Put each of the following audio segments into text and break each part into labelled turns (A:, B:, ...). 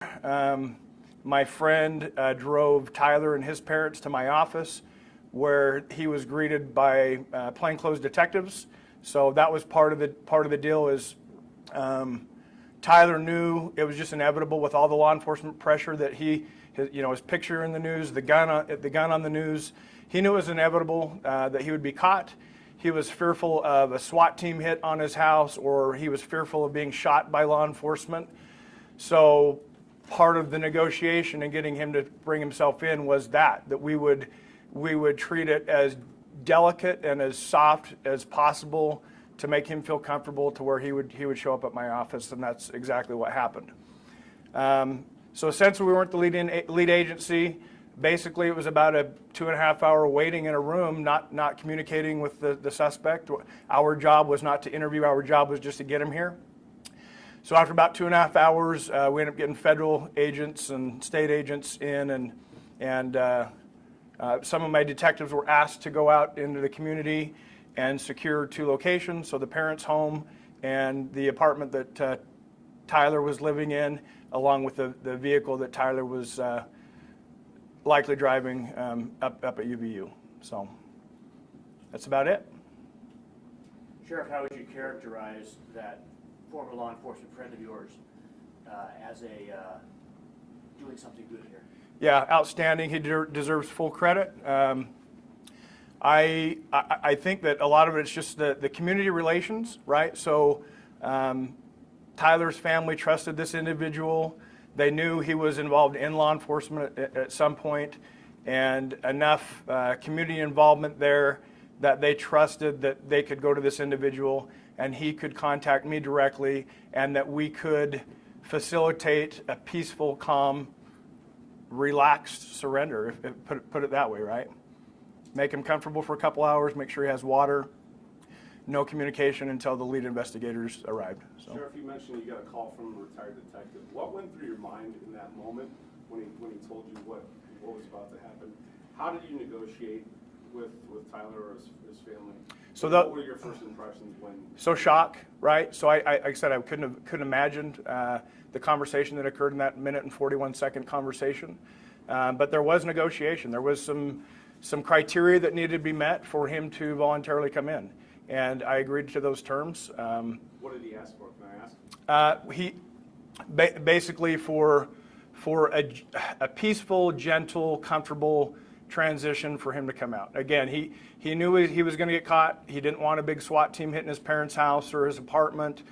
A: My friend drove Tyler and his parents to my office, where he was greeted by plainclothes detectives. So that was part of the deal. Is Tyler knew it was just inevitable with all the law enforcement pressure that his picture in the news, the gun on the news. He knew it was inevitable that he would be caught. He was fearful of a SWAT team hit on his house, or he was fearful of being shot by law enforcement. So part of the negotiation and getting him to bring himself in was that we would treat it as delicate and as soft as possible to make him feel comfortable to where he would show up at my office, and that's exactly what happened. So since we weren't the lead agency, basically it was about a 2.5 hour waiting in a room, not communicating with the suspect. Our job was not to interview, our job was just to get him here. So after about 2.5 hours, we ended up getting federal agents and state agents in, and some of my detectives were asked to go out into the community and secure 2 locations, so the parents' home and the apartment that Tyler was living in, along with the vehicle that Tyler was likely driving up at UVU. So that's about it.
B: Sheriff, how would you characterize that former law enforcement friend of yours as doing something good here?
A: Yeah, outstanding. He deserves full credit. I think that a lot of it's just the community relations, right? So Tyler's family trusted this individual. They knew he was involved in law enforcement at some point, and enough community involvement there that they trusted that they could go to this individual and he could contact me directly, and that we could facilitate a peaceful, calm, relaxed surrender, put it that way, right? Make him comfortable for a couple hours, make sure he has water, no communication until the lead investigators arrived. So.
C: Sheriff, you mentioned you got a call from a retired detective. What went through your mind in that moment when he told you what was about to happen? How did you negotiate with Tyler or his family?
A: So
C: what were your first impressions when?
A: So shock, right? So like I said, I couldn't imagine the conversation that occurred in that 1 and 41-second conversation. But there was negotiation. There was some criteria that needed to be met for him to voluntarily come in, and I agreed to those terms.
C: What did he ask for? Can I ask?
A: He basically for a peaceful, gentle, comfortable transition for him to come out. Again, he knew he was going to get caught. He didn't want a big SWAT team hitting his parents' house or his apartment.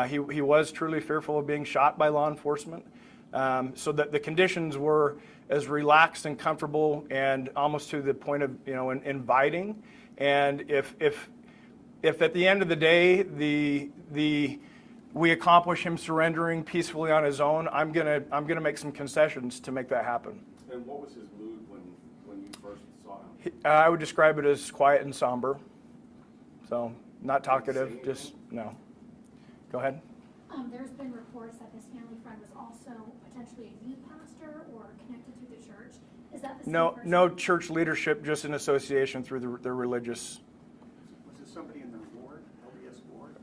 A: He was truly fearful of being shot by law enforcement. So that the conditions were as relaxed and comfortable and almost to the point of inviting. And if at the end of the day we accomplish him surrendering peacefully on his own, I'm gonna make some concessions to make that happen.
C: And what was his mood when you first saw him?
A: I would describe it as quiet and somber. So not talkative, just no. Go ahead.
D: There's been reports that this family friend was also potentially a youth pastor or connected through the church. Is that the same person?
A: No church leadership, just an association through the religious.
E: Was it somebody in the board, LDS board?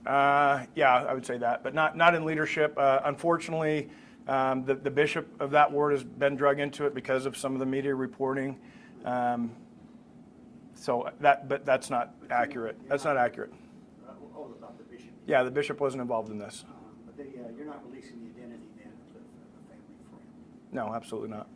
A: Yeah, I would say that, but not in leadership. Unfortunately, the bishop of that ward has been drug into it because of some of the media reporting. But that's not accurate. That's not accurate.
E: About the bishop.
A: Yeah, the bishop wasn't involved in this.
E: But you're not releasing the identity then of the family friend?
A: No, absolutely not.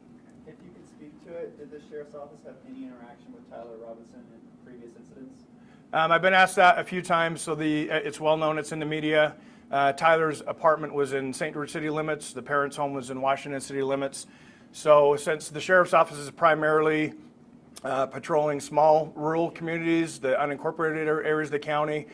F: If you could speak to it, did the sheriff's office have any interaction with Tyler Robinson in previous incidents?
A: I've been asked that a few times, so it's well known, it's in the media. Tyler's apartment was in St. George city limits. The parents' home was in Washington city limits. So since the sheriff's office is primarily patrolling small rural communities, the unincorporated areas of the county,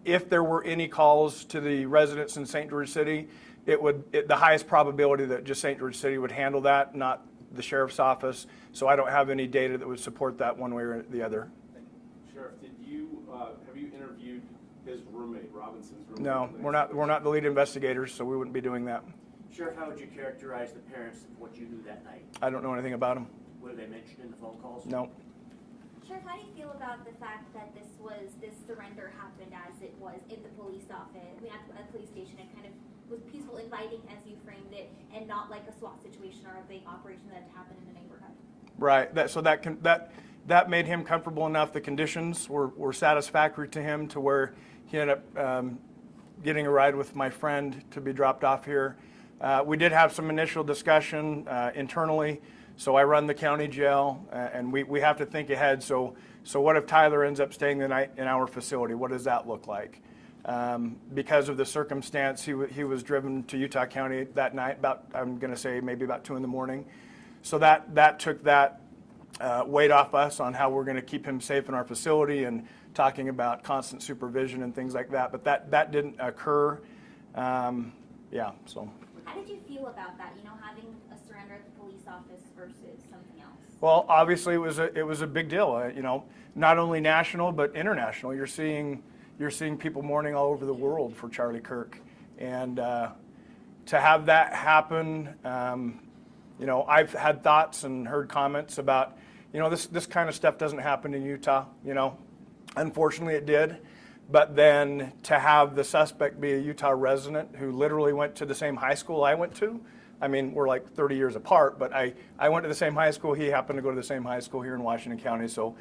A: if there were any calls to the residents in St. George City, the highest probability that just St. George City would handle that, not the sheriff's office. So I don't have any data that would support that one way or the other.
C: Sheriff, have you interviewed his roommate, Robinson's roommate?
A: No, we're not the lead investigators, so we wouldn't be doing that.
B: Sheriff, how would you characterize the parents of what you knew that night?
A: I don't know anything about them.
B: Were they mentioned in the phone calls?
A: No.
G: Sheriff, how do you feel about the fact that this surrender happened as it was in the police office, at the police station, and kind of was peaceful, inviting, as you framed it, and not like a SWAT situation or a big operation that had happened in the neighborhood.
A: Right. That made him comfortable enough. The conditions were satisfactory to him to where he ended up getting a ride with my friend to be dropped off here. We did have some initial discussion internally. So I run the county jail, and we have to think ahead. So what if Tyler ends up staying the night in our facility? What does that look like? Because of the circumstance, he was driven to Utah County that night, I'm going to say maybe about 2 in the morning. So that took that weight off us on how we're going to keep him safe in our facility and talking about constant supervision and things like that. But that didn't occur. Yeah, so.
G: How did you feel about that, having a surrender at the police office versus something else?
A: Well, obviously it was a big deal. Not only national but international. You're seeing people mourning all over the world for Charlie Kirk, and to have that happen, I've had thoughts and heard comments about, this kind of stuff doesn't happen in Utah. Unfortunately, it did. But then to have the suspect be a Utah resident who literally went to the same high school I went to. I mean, we're like 30 years apart, but I went to the same high school. He happened to go to the same high school here in Washington County. So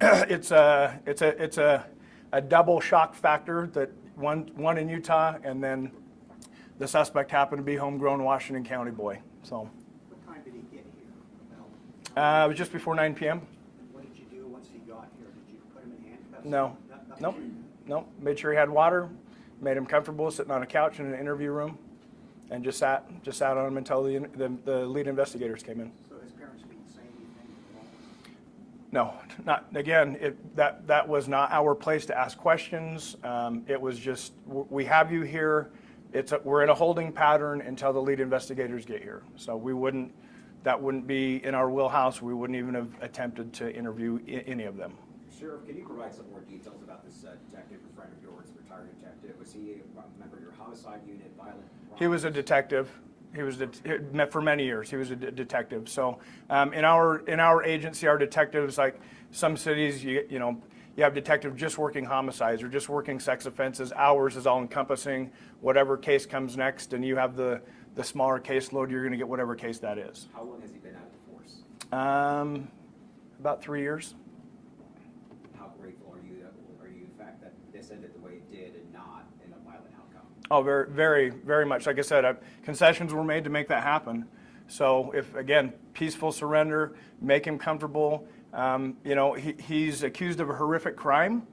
A: it's a double shock factor that one in Utah, and then the suspect happened to be homegrown Washington County boy. So
E: What time did he get here?
A: it was just before 9 p.m.
E: What did you do once he got here? Did you put him in handcuffs?
A: No.
E: Nothing?
A: Nope. Made sure he had water, made him comfortable sitting on a couch in an interview room, and just sat on him until the lead investigators came in.
E: So his parents didn't say anything at all?
A: No, not again. That was not our place to ask questions. It was just, we have you here. We're in a holding pattern until the lead investigators get here. So that wouldn't be in our wheelhouse. We wouldn't even have attempted to interview any of them.
H: Sheriff, can you provide some more details about this detective, a friend of yours, retired detective? Was he a member of your homicide unit, violent crimes?
A: He was a detective. For many years. He was a detective. So in our agency, our detectives, like some cities, you have detectives just working homicides or just working sex offenses. Ours is all encompassing whatever case comes next, and you have the smaller caseload. You're going to get whatever case that is.
H: How long has he been out of the force?
A: About 3 years.
H: How grateful are you the fact that this ended the way it did and not in a violent outcome?
A: Oh, very, very, very much. Like I said, concessions were made to make that happen. So if, again, peaceful surrender, make him comfortable. He's accused of a horrific crime.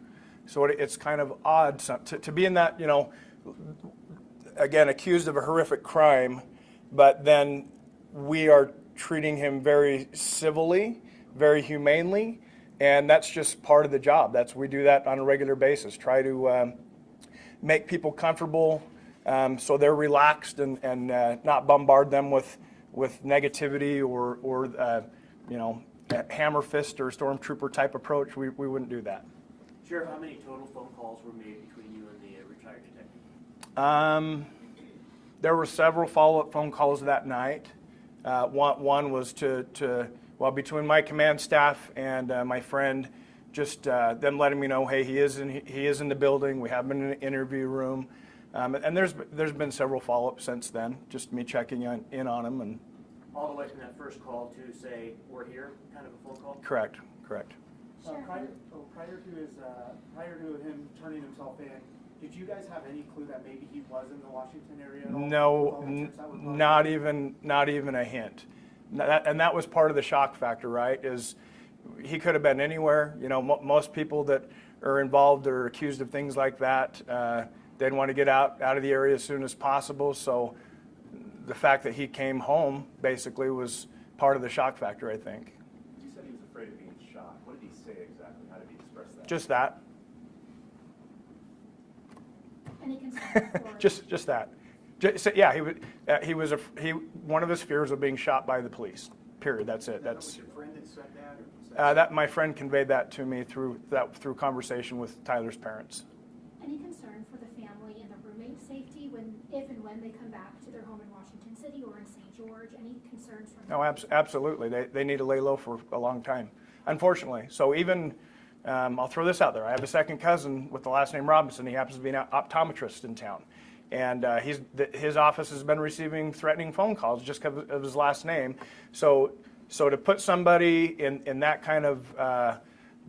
A: So it's kind of odd to be in that, again, accused of a horrific crime, but then we are treating him very civilly, very humanely, and that's just part of the job. We do that on a regular basis. Try to make people comfortable so they're relaxed and not bombard them with negativity or hammer fist or stormtrooper type approach. We wouldn't do that.
B: Sheriff, how many total phone calls were made between you and the retired detective?
A: There were several follow-up phone calls that night. One was between my command staff and my friend, just them letting me know, hey, he is in the building. We have him in an interview room, and there's been several follow-ups since then. Just me checking in on him, and
B: All the way from that first call to say we're here, kind of a phone call.
A: correct.
I: Prior to him turning himself in, did you guys have any clue that maybe he was in the Washington area at all?
A: No,
I: With all the tips that were brought
A: not even a hint. And that was part of the shock factor, right? Is he could have been anywhere. Most people that are involved or accused of things like that, they'd want to get out of the area as soon as possible. So the fact that he came home basically was part of the shock factor, I think.
C: You said he was afraid of being shot. What did he say exactly? How did he express that?
A: Just that.
D: Any concern for?
A: Just that. One of his fears of being shot by the police. Period. That's it.
E: Was your friend that said that? Or was that
A: That my friend conveyed that to me through conversation with Tyler's parents.
D: Any concern for the family and the roommate safety if and when they come back to their home in Washington City or in St. George? Any concerns from
A: No, absolutely. They need to lay low for a long time, unfortunately. So even, I'll throw this out there. I have a second cousin with the last name Robinson. He happens to be an optometrist in town. And his office has been receiving threatening phone calls just because of his last name. So to put somebody in that kind of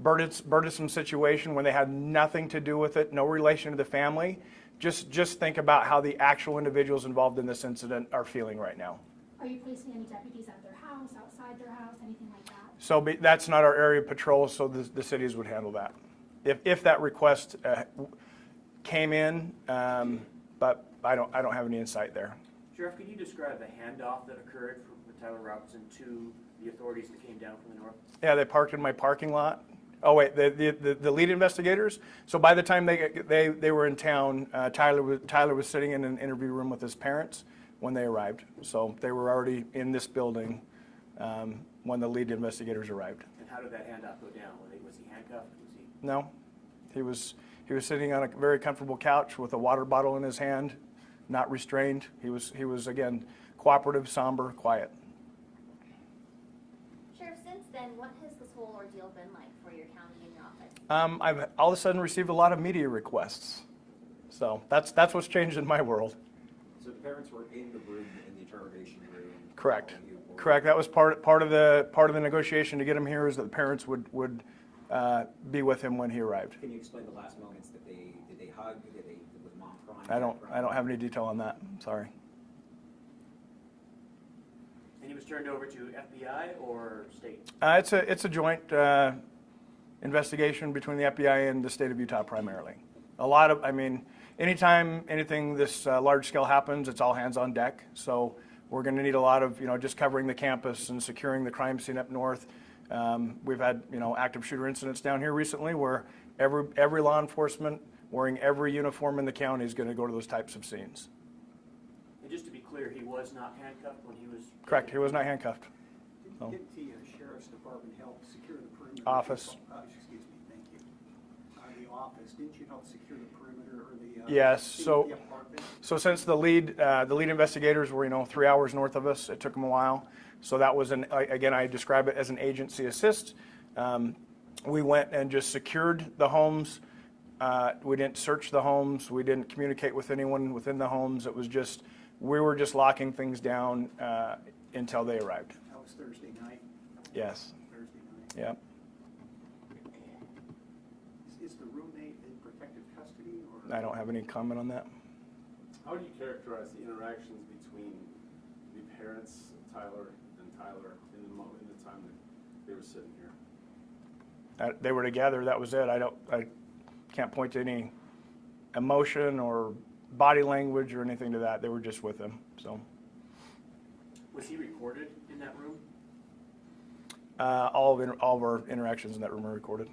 A: burdensome situation when they had nothing to do with it, no relation to the family, just think about how the actual individuals involved in this incident are feeling right now.
D: Are you placing any deputies at their house, outside their house, anything like that?
A: So that's not our area of patrol, so the cities would handle that. If that request came in, but I don't have any insight there.
B: Sheriff, can you describe the handoff that occurred from Tyler Robinson to the authorities that came down from the north?
A: Yeah, they parked in my parking lot. Oh wait, the lead investigators. So by the time they were in town, Tyler was sitting in an interview room with his parents when they arrived. So they were already in this building when the lead investigators arrived.
B: And how did that handoff go down? Was he handcuffed? Was he?
A: No, he was sitting on a very comfortable couch with a water bottle in his hand, not restrained. He was again cooperative, somber, quiet.
G: Sheriff, since then, what has this whole ordeal been like for your county and your office?
A: I've all of a sudden received a lot of media requests. So that's what's changed in my world.
H: So the parents were in the room, in the interrogation room?
A: Correct.
H: following you forward.
A: Correct. That was part of the negotiation to get him here, is that the parents would be with him when he arrived.
H: Can you explain the last moments? Did they hug? Was mom crying?
A: I don't have any detail on that. Sorry.
B: And he was turned over to FBI or state?
A: It's a joint investigation between the FBI and the state of Utah primarily. Anytime anything this large scale happens, it's all hands on deck. So we're going to need a lot of, just covering the campus and securing the crime scene up north. We've had, active shooter incidents down here recently where every law enforcement wearing every uniform in the county is going to go to those types of scenes.
B: And just to be clear, he was not handcuffed when he was?
A: Correct. He was not handcuffed. No.
E: Did the sheriff's department help secure the perimeter?
A: Office.
E: Excuse me, thank you. The office, didn't you help secure the perimeter or the?
A: Yes.
E: the apartment?
A: So since the lead investigators were 3 hours north of us, it took them a while. So that was again, I describe it as an agency assist. We went and just secured the homes. We didn't search the homes. We didn't communicate with anyone within the homes. It was just, we were just locking things down until they arrived.
E: That was Thursday night?
A: Yes.
E: Thursday night.
A: Yep.
E: Is the roommate in protective custody or?
A: I don't have any comment on that.
C: How would you characterize the interactions between the parents of Tyler and Tyler in the time that they were sitting here?
A: They were together. That was it. I can't point to any emotion or body language or anything to that. They were just with him. So.
B: Was he recorded in that room?
A: All of our interactions in that room are recorded.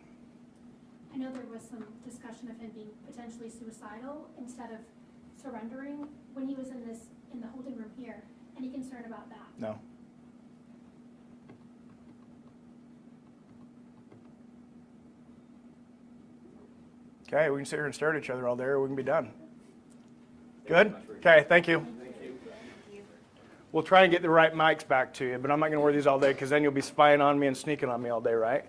D: I know there was some discussion of him being potentially suicidal instead of surrendering when he was in the holding room here. Any concern about that?
A: No. Okay, we can sit here and stare at each other all day, or we can be done. Good? Okay, thank you. We'll try and get the right mics back to you, but I'm not going to wear these all day because then you'll be spying on me and sneaking on me all day, right?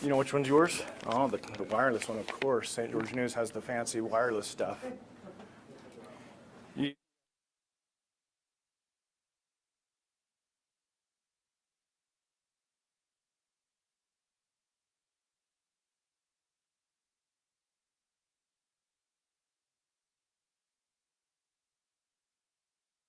A: You know which one's yours? Oh, the wireless one, of course. St. George News has the fancy wireless stuff.